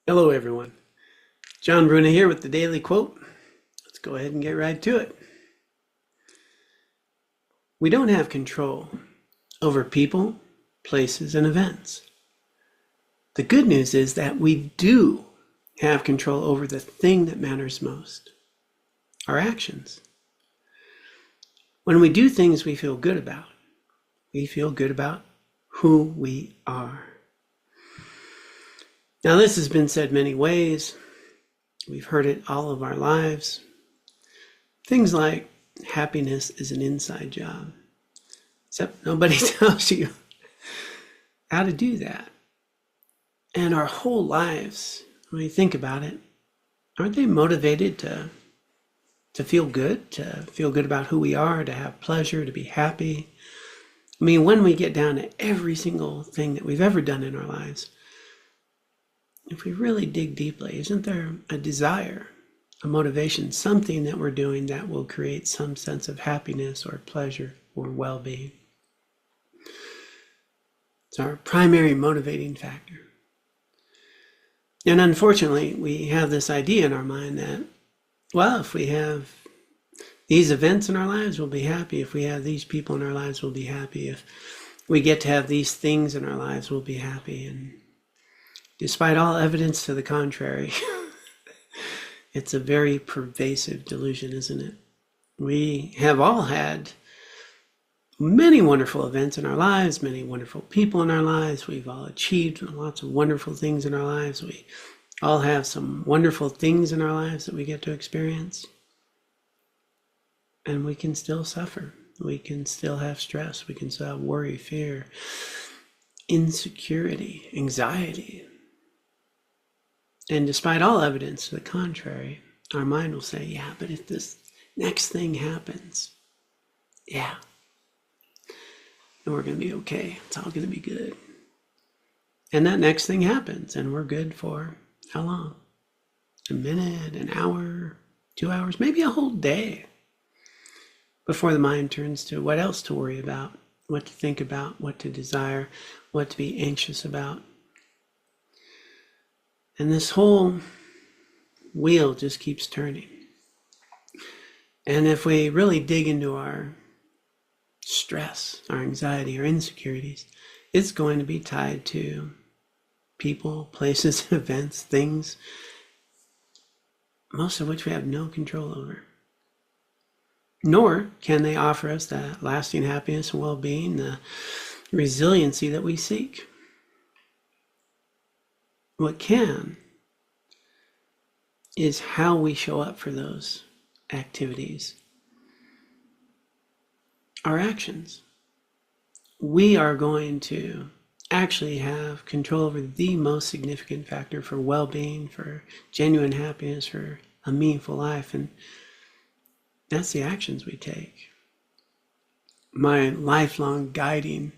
Hello, everyone. John Bruna here with the Daily Quote. Let's go ahead and get right to it. We don't have control over people, places, and events. The good news is that we do have control over the thing that matters most, our actions. When we do things we feel good about, we feel good about who we are. Now, this has been said many ways. We've heard it all of our lives. Things like happiness is an inside job, except nobody tells you how to do that. And our whole lives, when you think about it, aren't they motivated to feel good about who we are, to have pleasure, to be happy? I mean, when we get down to every single thing that we've ever done in our lives, if we really dig deeply, isn't there a desire, a motivation, something that we're doing that will create some sense of happiness or pleasure or well-being? It's our primary motivating factor. And unfortunately, we have this idea in our mind that, well, if we have these events in our lives, we'll be happy. If we have these people in our lives, we'll be happy. If we get to have these things in our lives, we'll be happy. And despite all evidence to the contrary, it's a very pervasive delusion, isn't it? We have all had many wonderful events in our lives, many wonderful people in our lives. We've all achieved lots of wonderful things in our lives. We all have some wonderful things in our lives that we get to experience. And we can still suffer. We can still have stress. We can still have worry, fear, insecurity, anxiety. And despite all evidence to the contrary, our mind will say, yeah, but if this next thing happens, yeah, then we're going to be okay. It's all going to be good. And that next thing happens, and we're good for how long? A minute, an hour, 2 hours, maybe a whole day, before the mind turns to what else to worry about, what to think about, what to desire, what to be anxious about. And this whole wheel just keeps turning. And if we really dig into our stress, our anxiety, our insecurities, it's going to be tied to people, places, events, things, most of which we have no control over. Nor can they offer us that lasting happiness and well-being, the resiliency that we seek. What can is how we show up for those activities. Our actions. We are going to actually have control over the most significant factor for well-being, for genuine happiness, for a meaningful life, and that's the actions we take. My lifelong guiding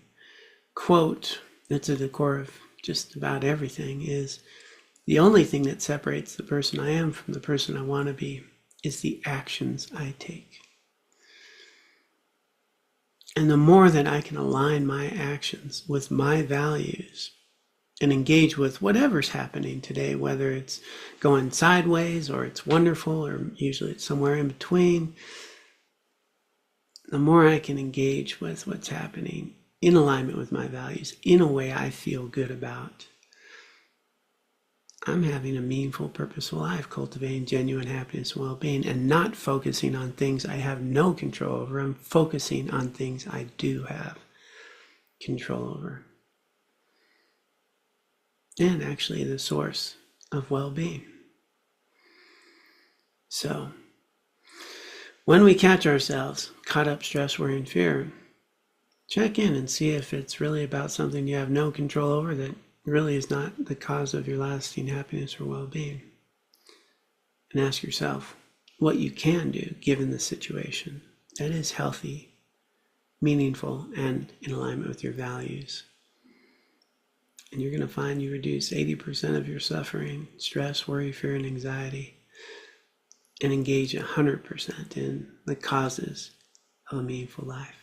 quote that's at the core of just about everything is, the only thing that separates the person I am from the person I want to be is the actions I take. And the more that I can align my actions with my values and engage with whatever's happening today, whether it's going sideways or it's wonderful or usually it's somewhere in between, the more I can engage with what's happening in alignment with my values in a way I feel good about, I'm having a meaningful, purposeful life, cultivating genuine happiness and well-being, and not focusing on things I have no control over. I'm focusing on things I do have control over. And actually the source of well-being. So, when we catch ourselves caught up, stress, worry, and fear, check in and see if it's really about something you have no control over that really is not the cause of your lasting happiness or well-being. And ask yourself what you can do given the situation that is healthy, meaningful, and in alignment with your values. And you're going to find you reduce 80% of your suffering, stress, worry, fear, and anxiety, and engage 100% in the causes of a meaningful life.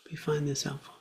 Hope you find this helpful.